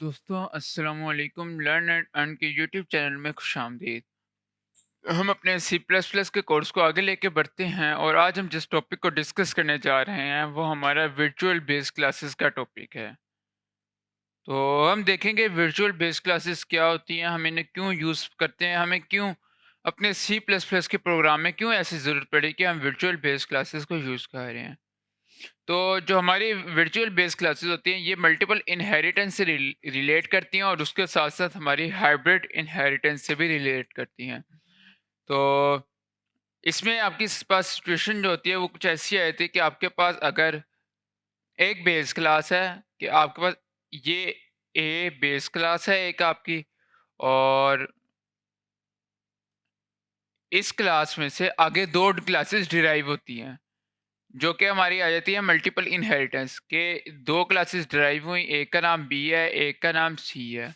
दोस्तों अस्सलाम वालेकुम। लर्न एंड अर्न के यूट्यूब चैनल में खुशामदीद। हम अपने सी प्लस प्लस के कोर्स को आगे लेके बढ़ते हैं और आज हम जिस टॉपिक को डिस्कस करने जा रहे हैं वो हमारा वर्चुअल बेस क्लासेस का टॉपिक है। तो हम देखेंगे वर्चुअल बेस क्लासेस क्या होती हैं, हम इन्हें क्यों यूज़ करते हैं, हमें क्यों अपने सी प्लस प्लस के प्रोग्राम में क्यों ऐसी ज़रूरत पड़ी कि हम वर्चुअल बेस क्लासेस को यूज़ कर रहे हैं। तो जो हमारी वर्चुअल बेस क्लासेस होती हैं ये मल्टीपल इनहेरिटेंस से रिलेट करती हैं और उसके साथ साथ हमारी हाइब्रिड इनहेरिटेंस से भी रिलेट करती हैं। तो इसमें आपके पास सिचुएशन जो होती है वो कुछ ऐसी आती है कि आपके पास अगर एक बेस क्लास है, कि आपके पास ये ए बेस क्लास है एक आपकी, और इस क्लास में से आगे दो क्लासेस डिराइव होती हैं जो कि हमारी आ जाती है मल्टीपल इनहेरिटेंस के। दो क्लासेस डिराइव हुई, एक का नाम बी है एक का नाम सी है,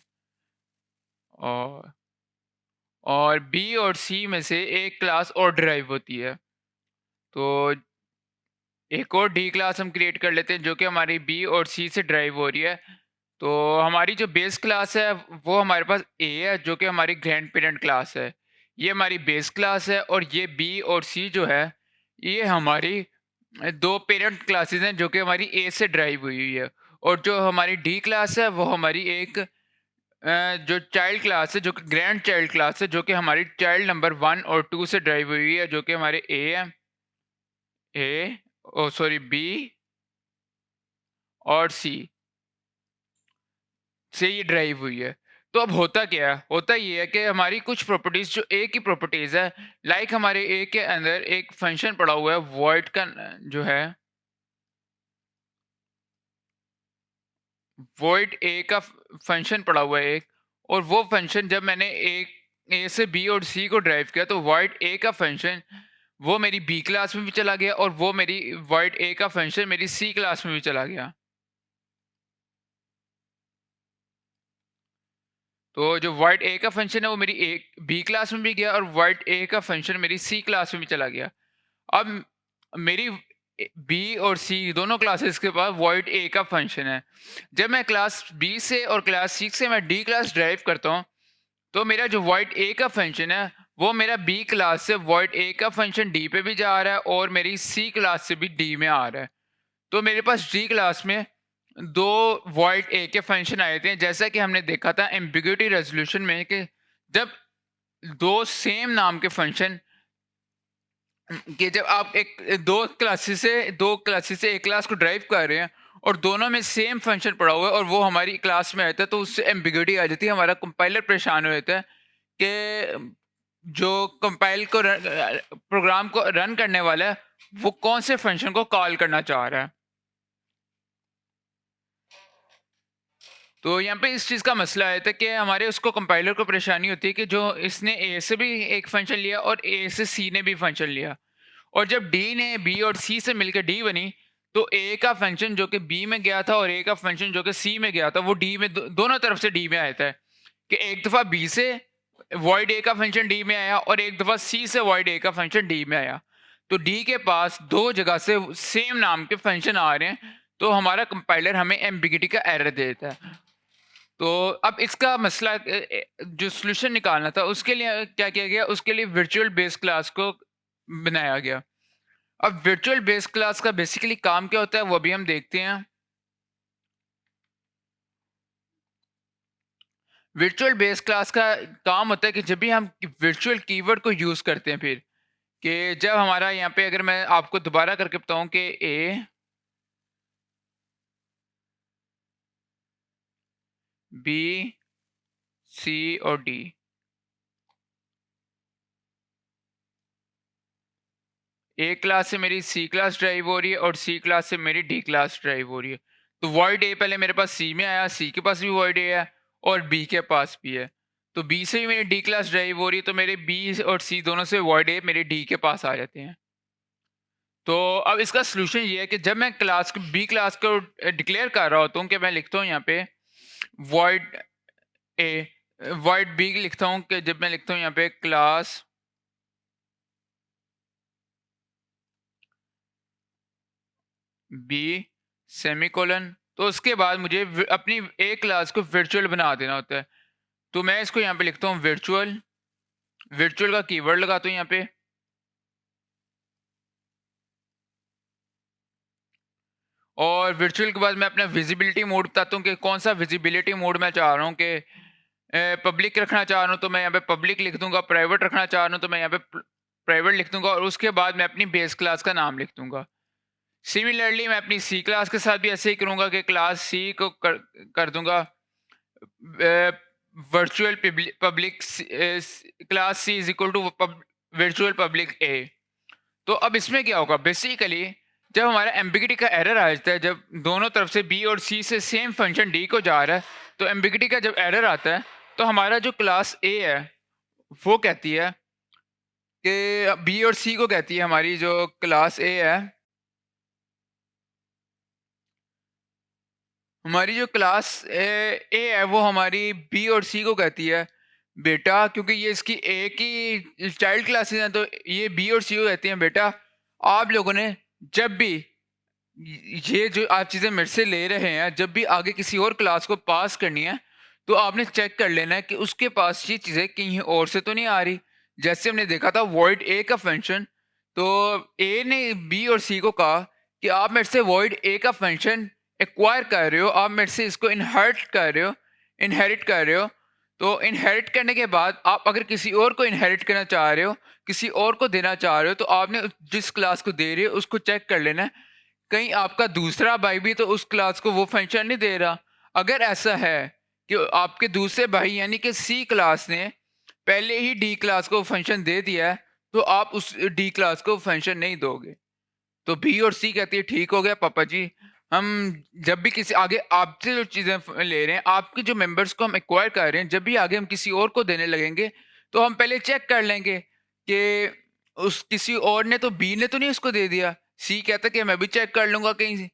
और बी और सी में से एक क्लास और डिराइव होती है। तो एक और डी क्लास हम क्रिएट कर लेते हैं जो कि हमारी बी और सी से ड्राइव हो रही है। तो हमारी जो बेस क्लास है वो हमारे पास ए है जो कि हमारी ग्रैंड पेरेंट क्लास है। ये हमारी बेस क्लास है, और ये बी और सी जो है ये हमारी दो पेरेंट क्लासेस हैं जो कि हमारी ए से ड्राइव हुई हुई है। और जो हमारी डी क्लास है वो हमारी एक जो चाइल्ड क्लास है, जो कि ग्रैंड चाइल्ड क्लास है, जो कि हमारी चाइल्ड नंबर 1 और 2 से ड्राइव हुई है, जो कि हमारे ए है, ए ओ सॉरी बी और सी से ये ड्राइव हुई है। तो अब होता क्या है? होता ये है कि हमारी कुछ प्रॉपर्टीज़ जो ए की प्रॉपर्टीज़ है, लाइक हमारे ए के अंदर एक फंक्शन पड़ा हुआ है वॉइड का, जो है वॉइड ए का फंक्शन पड़ा हुआ है एक, और वो फंक्शन जब मैंने ए से बी और सी को ड्राइव किया तो वॉइड ए का फंक्शन वो मेरी बी क्लास में भी चला गया, और वो मेरी वॉइड ए का फंक्शन मेरी सी क्लास में भी चला गया। तो जो वॉइड ए का फंक्शन है वो मेरी ए बी क्लास में भी गया, और वॉइड ए का फंक्शन मेरी सी क्लास में भी चला गया। अब मेरी बी और सी दोनों क्लासेस के पास वॉइड ए का फंक्शन है। जब मैं क्लास बी से और क्लास सी से मैं डी क्लास ड्राइव करता हूँ तो मेरा जो वॉइड ए का फंक्शन है वो मेरा बी क्लास से वॉइड ए का फंक्शन डी पे भी जा रहा है, और मेरी सी क्लास से भी डी में आ रहा है। तो मेरे पास डी क्लास में दो वॉइड ए के फंक्शन आए थे, जैसा कि हमने देखा था एम्बिग्यूटी रेजोल्यूशन में कि जब दो सेम नाम के फंक्शन, कि जब आप एक दो क्लासेस से एक क्लास को ड्राइव कर रहे हैं और दोनों में सेम फंक्शन पड़ा हुआ है और वो हमारी क्लास में आता है, तो उससे एम्बिग्यूटी आ जाती है, हमारा कंपाइलर परेशान हो जाता है कि जो कंपाइल को प्रोग्राम को रन करने वाला है वो कौन से फंक्शन को कॉल करना चाह रहा है। तो यहाँ पे इस चीज़ का मसला आया था कि हमारे उसको कंपाइलर को परेशानी होती है कि जो इसने ए से भी एक फंक्शन लिया और ए से सी ने भी फंक्शन लिया, और जब डी ने बी और सी से मिलकर डी बनी, तो ए का फंक्शन जो कि बी में गया था और ए का फंक्शन जो कि सी में गया था वो डी में दोनों तरफ से डी में आया था। कि एक दफ़ा बी से वॉइड ए का फंक्शन डी में आया और एक दफ़ा सी से वॉइड ए का फंक्शन डी में आया। तो डी के पास दो जगह से सेम नाम के फंक्शन आ रहे हैं, तो हमारा कंपाइलर हमें एम्बिगिटी का एरर दे देता है। तो अब इसका मसला जो सॉल्यूशन निकालना था उसके लिए क्या किया गया, उसके लिए वर्चुअल बेस क्लास को बनाया गया। अब वर्चुअल बेस क्लास का बेसिकली काम क्या होता है वो भी हम देखते हैं। वर्चुअल बेस क्लास का काम होता है कि जब भी हम वर्चुअल कीवर्ड को यूज करते हैं, फिर कि जब हमारा यहाँ पे अगर मैं आपको दोबारा करके बताऊं कि ए बी सी और डी, ए क्लास से मेरी सी क्लास ड्राइव हो रही है और सी क्लास से मेरी डी क्लास ड्राइव हो रही है। तो वॉइड ए पहले मेरे पास सी में आया, सी के पास भी वॉइड ए है और बी के पास भी है। तो बी से भी मेरी डी क्लास ड्राइव हो रही है, तो मेरे बी और सी दोनों से वॉइड ए मेरे डी के पास आ जाते हैं। तो अब इसका सॉल्यूशन ये है कि जब मैं क्लास बी क्लास को डिक्लेयर कर रहा होता हूँ, कि मैं लिखता हूँ यहाँ पे वॉइड ए वॉइड बी लिखता हूँ, कि जब मैं लिखता हूँ यहाँ पे क्लास बी सेमीकोलन तो उसके बाद मुझे अपनी एक क्लास को वर्चुअल बना देना होता है। तो मैं इसको यहाँ पे लिखता हूँ वर्चुअल, वर्चुअल का कीवर्ड लगाता हूँ यहाँ पे। और वर्चुअल के बाद मैं अपना विजिबिलिटी मोड बताता हूँ कि कौन सा विजिबिलिटी मोड मैं चाह रहा हूँ कि पब्लिक रखना चाह रहा हूँ तो मैं यहाँ पे पब्लिक लिख दूंगा, प्राइवेट रखना चाह रहा हूँ तो मैं यहाँ पे प्राइवेट लिख दूंगा और उसके बाद मैं अपनी बेस क्लास का नाम लिख दूंगा। सिमिलरली मैं अपनी सी क्लास के साथ भी ऐसे ही करूंगा कि क्लास सी को कर दूंगा virtual public class C is equal to virtual public A. तो अब इसमें क्या होगा, बेसिकली जब हमारा एम्बिगिटी का एरर आ जाता है, जब दोनों तरफ से बी और सी से सेम फंक्शन डी को जा रहा है, तो एम्बिगिटी का जब एरर आता है तो हमारा जो क्लास ए है वो कहती है कि बी और सी को कहती है, हमारी जो क्लास ए है, हमारी जो क्लास ए है वो हमारी बी और सी को कहती है बेटा, क्योंकि ये इसकी ए की चाइल्ड क्लासेस हैं, तो ये बी और सी को कहती हैं बेटा आप लोगों ने जब भी ये जो आप चीज़ें मेरे से ले रहे हैं, जब भी आगे किसी और क्लास को पास करनी है तो आपने चेक कर लेना है कि उसके पास ये चीज़ें कहीं और से तो नहीं आ रही। जैसे हमने देखा था वॉइड ए का फंक्शन, तो ए ने बी और सी को कहा कि आप मेरे से वॉइड ए का फंक्शन एक्वायर कर रहे हो, आप मेरे से इसको इनहेरिट कर रहे हो। तो इनहेरिट करने के बाद आप अगर किसी और को इनहेरिट करना चाह रहे हो, किसी और को देना चाह रहे हो, तो आपने जिस क्लास को दे रहे हो उसको चेक कर लेना है कहीं आपका दूसरा भाई भी तो उस क्लास को वो फंक्शन नहीं दे रहा। अगर ऐसा है कि आपके दूसरे भाई यानी कि सी क्लास ने पहले ही डी क्लास को फंक्शन दे दिया है, तो आप उस डी क्लास को फंक्शन नहीं दोगे। तो बी और सी कहती है ठीक हो गया पापा जी, हम जब भी किसी आगे आपसे जो चीज़ें ले रहे हैं, आपके जो मेंबर्स को हम एक्वायर कर रहे हैं, जब भी आगे हम किसी और को देने लगेंगे तो हम पहले चेक कर लेंगे कि उस किसी और ने तो बी ने तो नहीं उसको दे दिया। सी कहता है कि मैं भी चेक कर लूंगा कहीं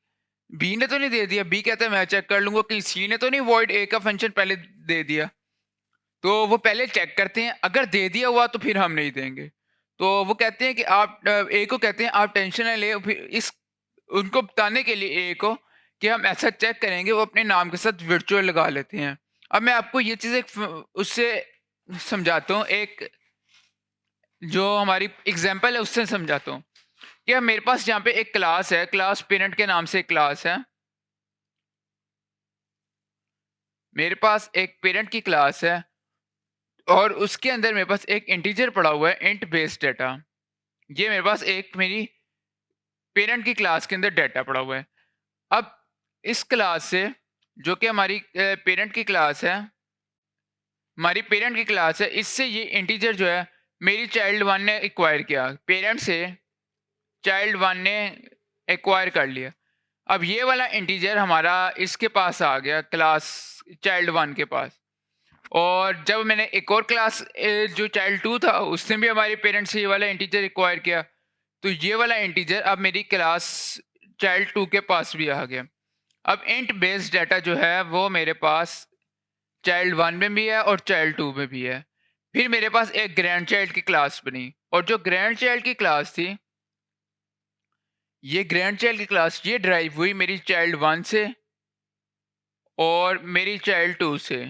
बी ने तो नहीं दे दिया, बी कहता है मैं चेक कर लूंगा कहीं सी ने तो नहीं वॉइड ए का फंक्शन पहले दे दिया। तो वो पहले चेक करते हैं, अगर दे दिया हुआ तो फिर हम नहीं देंगे। तो वो कहते हैं कि आप ए को कहते हैं आप टेंशन ना ले, फिर इस उनको बताने के लिए ए को कि हम ऐसा चेक करेंगे, वो अपने नाम के साथ वर्चुअल लगा लेते हैं। अब मैं आपको ये चीज़ उससे समझाता हूँ, एक जो हमारी एग्जाम्पल है उससे समझाता हूँ कि मेरे पास यहाँ पे एक क्लास है, क्लास पेरेंट के नाम से एक क्लास है। मेरे पास एक पेरेंट की क्लास है और उसके अंदर मेरे पास एक इंटीजर पड़ा हुआ है, इंट बेस्ड डाटा। ये मेरे पास एक मेरी पेरेंट की क्लास के अंदर डाटा पड़ा हुआ है। अब इस क्लास से, जो कि हमारी पेरेंट की क्लास है, हमारी पेरेंट की क्लास है, इससे ये इंटीजर जो है मेरी चाइल्ड वन ने एक्वायर किया, पेरेंट से चाइल्ड वन ने एक्वायर कर लिया। अब ये वाला इंटीजर हमारा इसके पास आ गया, क्लास चाइल्ड वन के पास। और जब मैंने एक और क्लास जो चाइल्ड टू था उसने भी हमारे पेरेंट्स से ये वाला इंटीजर एक्वायर किया, तो ये वाला इंटीजर अब मेरी क्लास चाइल्ड टू के पास भी आ गया। अब इंट बेस्ड डाटा जो है वो मेरे पास चाइल्ड वन में भी है और चाइल्ड टू में भी है। फिर मेरे पास एक ग्रैंड चाइल्ड की क्लास बनी, और जो ग्रैंड चाइल्ड की क्लास थी, ये ग्रैंड चाइल्ड की क्लास ये ड्राइव हुई मेरी चाइल्ड वन से और मेरी चाइल्ड टू से।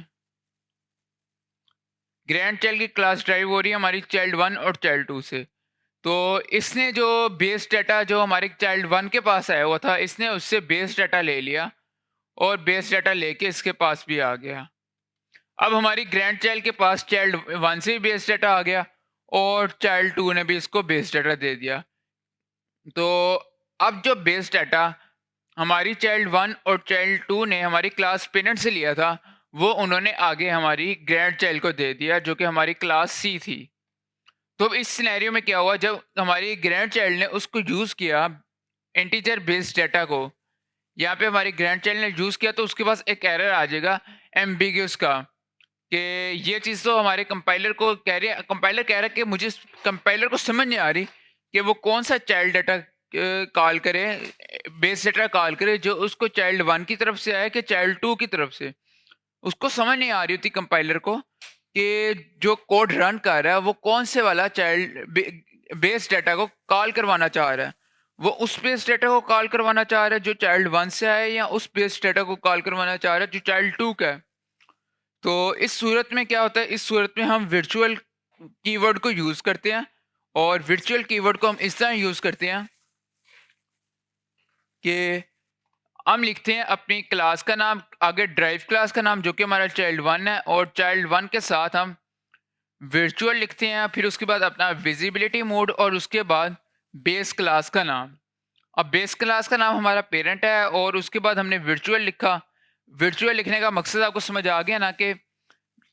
ग्रैंड चाइल्ड की क्लास ड्राइव हो रही है हमारी चाइल्ड वन और चाइल्ड टू से। तो इसने जो बेस डाटा जो हमारे चाइल्ड वन के पास आया हुआ था, इसने उससे बेस डाटा ले लिया और बेस डाटा लेके इसके पास भी आ गया। अब हमारी ग्रैंड चाइल्ड के पास चाइल्ड वन से भी बेस डाटा आ गया और चाइल्ड टू ने भी इसको बेस डाटा दे दिया। तो अब जो बेस डाटा हमारी चाइल्ड वन और चाइल्ड टू ने हमारी क्लास पेरेंट से लिया था, वो उन्होंने आगे हमारी ग्रैंड चाइल्ड को दे दिया, जो कि हमारी क्लास सी थी। तो अब इस सिनेरियो में क्या हुआ, जब हमारी ग्रैंड चाइल्ड ने उसको यूज़ किया इंटीजर बेस्ड डाटा को, यहाँ पे हमारी ग्रैंड चाइल्ड ने यूज़ किया, तो उसके पास एक एरर आ जाएगा एम्बिग्यूस का कि ये चीज़ तो हमारे कंपाइलर को कह रही है, कंपाइलर कह रहा है कि मुझे कंपाइलर को समझ नहीं आ रही कि वो कौन सा चाइल्ड डाटा कॉल करे, बेस डाटा कॉल करे जो उसको चाइल्ड वन की तरफ से आए कि चाइल्ड टू की तरफ से। उसको समझ नहीं आ रही होती कंपाइलर को कि जो कोड रन कर रहा है वो कौन से वाला चाइल्ड बेस डाटा को कॉल करवाना चाह रहा है। वो उस बेस डेटा को कॉल करवाना चाह रहा है जो चाइल्ड 1 से आया है, या उस बेस डेटा को कॉल करवाना चाह रहा है जो चाइल्ड 2 का है। तो इस सूरत में क्या होता है, इस सूरत में हम वर्चुअल कीवर्ड को यूज़ करते हैं, और वर्चुअल कीवर्ड को हम इस तरह यूज़ करते हैं कि हम लिखते हैं अपनी क्लास का नाम, आगे ड्राइव क्लास का नाम जो कि हमारा चाइल्ड 1 है, और चाइल्ड 1 के साथ हम वर्चुअल लिखते हैं, फिर उसके बाद अपना विजिबिलिटी मोड, और उसके बाद बेस क्लास का नाम। अब बेस क्लास का नाम हमारा पेरेंट है, और उसके बाद हमने वर्चुअल लिखा। वर्चुअल लिखने का मकसद आपको समझ आ गया ना कि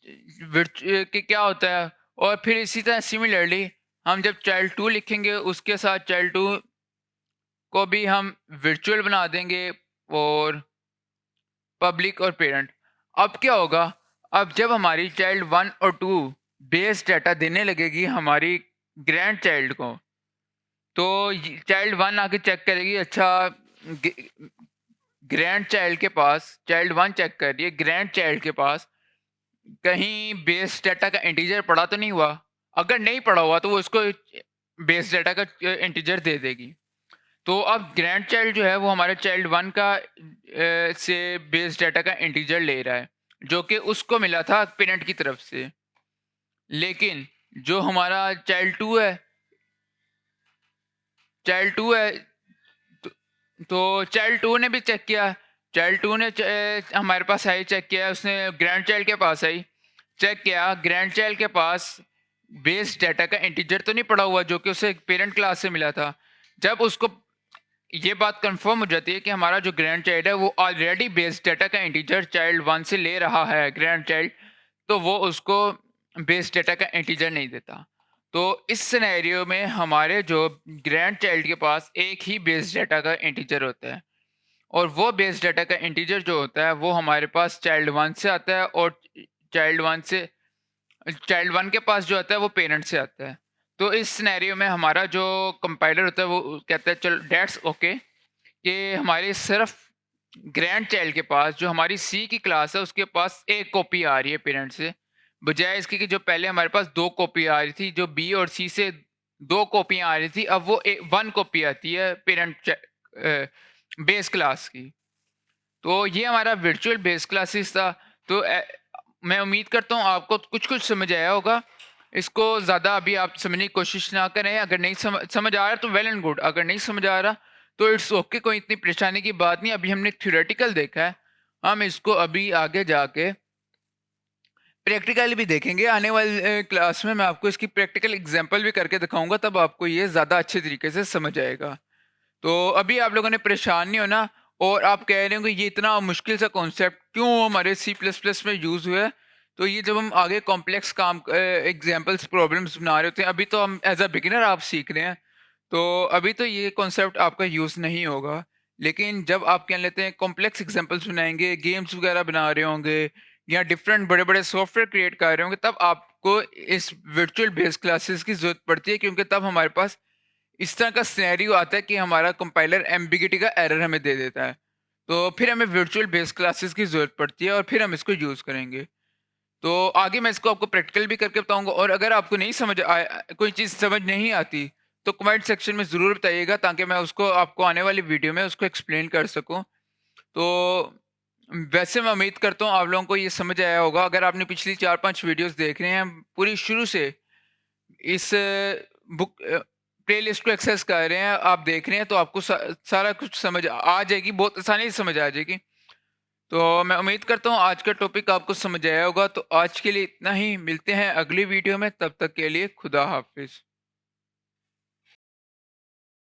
कि क्या होता है। और फिर इसी तरह सिमिलरली हम जब चाइल्ड 2 लिखेंगे, उसके साथ चाइल्ड 2 को भी हम वर्चुअल बना देंगे, और पब्लिक और पेरेंट। अब क्या होगा, अब जब हमारी चाइल्ड 1 और 2 बेस डाटा देने लगेगी हमारी ग्रैंड चाइल्ड को, तो चाइल्ड 1 आके चेक करेगी, अच्छा ग्रैंड चाइल्ड के पास, चाइल्ड 1 चेक कर रही है ग्रैंड चाइल्ड के पास कहीं बेस डाटा का इंटीजर पड़ा तो नहीं हुआ। अगर नहीं पड़ा हुआ तो वो उसको बेस डाटा का इंटीजर दे देगी। तो अब ग्रैंड चाइल्ड जो है वो हमारे चाइल्ड 1 का से बेस डाटा का इंटीजर ले रहा है, जो कि उसको मिला था पेरेंट की तरफ से। लेकिन जो हमारा चाइल्ड 2 है, तो, चाइल्ड 2 ने भी चेक किया। चाइल्ड 2 ने हमारे पास आई चेक किया, उसने ग्रैंड चाइल्ड के पास आई चेक किया, ग्रैंड चाइल्ड के पास बेस डाटा का इंटीजर तो नहीं पड़ा हुआ जो कि उसे पेरेंट क्लास से मिला था। जब उसको ये बात कंफर्म हो जाती है कि हमारा जो ग्रैंड चाइल्ड है वो ऑलरेडी बेस डाटा का इंटीजर चाइल्ड 1 से ले रहा है ग्रैंड चाइल्ड, तो वो उसको बेस डाटा का इंटीजर नहीं देता। तो इस सिनेरियो में हमारे जो ग्रैंड चाइल्ड के पास एक ही बेस डाटा का इंटीजर होता है, और वो बेस डाटा का इंटीजर जो होता है वो हमारे पास चाइल्ड 1 से आता है, और चाइल्ड 1 से चाइल्ड 1 के पास जो आता है वो पेरेंट से आता है। तो इस सिनेरियो में हमारा जो कंपाइलर होता है वो कहता है चलो दैट्स ओके, कि हमारे सिर्फ ग्रैंड चाइल्ड के पास जो हमारी सी की क्लास है उसके पास एक कॉपी आ रही है पेरेंट से, बजाय इसके कि जो पहले हमारे पास 2 कॉपी आ रही थी, जो बी और सी से 2 कॉपियाँ आ रही थी, अब वो 1 कॉपी आती है पेरेंट बेस क्लास की। तो ये हमारा वर्चुअल बेस क्लासेस था। तो मैं उम्मीद करता हूँ आपको कुछ-कुछ समझ आया होगा। इसको ज़्यादा अभी आप समझने की कोशिश ना करें। अगर नहीं समझ आ रहा तो वेल एंड गुड, अगर नहीं समझ आ रहा तो इट्स ओके, कोई इतनी परेशानी की बात नहीं। अभी हमने थ्योरेटिकल देखा है, हम इसको अभी आगे जाके प्रैक्टिकल भी देखेंगे। आने वाले क्लास में मैं आपको इसकी प्रैक्टिकल एग्जांपल भी करके दिखाऊँगा, तब आपको ये ज़्यादा अच्छे तरीके से समझ आएगा। तो अभी आप लोगों ने परेशान नहीं होना, और आप कह रहे हो कि ये इतना मुश्किल सा कॉन्सेप्ट क्यों हमारे सी प्लस प्लस में यूज़ हुआ है। तो ये जब हम आगे कॉम्प्लेक्स काम एग्जांपल्स प्रॉब्लम्स बना रहे होते हैं, अभी तो हम एज अ बिगिनर आप सीख रहे हैं, तो अभी तो ये कॉन्सेप्ट आपका यूज़ नहीं होगा। लेकिन जब आप क्या लेते हैं कॉम्प्लेक्स एग्जांपल्स बनाएंगे, गेम्स वगैरह बना रहे होंगे, या डिफरेंट बड़े बड़े सॉफ्टवेयर क्रिएट कर रहे होंगे, तब आपको इस वर्चुअल बेस क्लासेस की ज़रूरत पड़ती है, क्योंकि तब हमारे पास इस तरह का सिनेरियो आता है कि हमारा कंपाइलर एम्बिगिटी का एरर हमें दे देता है। तो फिर हमें वर्चुअल बेस क्लासेस की ज़रूरत पड़ती है, और फिर हम इसको यूज़ करेंगे। तो आगे मैं इसको आपको प्रैक्टिकल भी करके बताऊँगा, और अगर आपको नहीं समझ आए, कोई चीज़ समझ नहीं आती, तो कमेंट सेक्शन में ज़रूर बताइएगा, ताकि मैं उसको आपको आने वाली वीडियो में उसको एक्सप्लेन कर सकूँ। तो वैसे मैं उम्मीद करता हूँ आप लोगों को ये समझ आया होगा। अगर आपने पिछली 4-5 वीडियोज़ देख रहे हैं पूरी शुरू से, इस बुक प्लेलिस्ट को एक्सेस कर रहे हैं, आप देख रहे हैं, तो आपको सारा कुछ समझ आ जाएगी, बहुत आसानी से समझ आ जाएगी। तो मैं उम्मीद करता हूँ आज का टॉपिक आपको समझ आया होगा। तो आज के लिए इतना ही, मिलते हैं अगली वीडियो में, तब तक के लिए खुदा हाफ़िज़।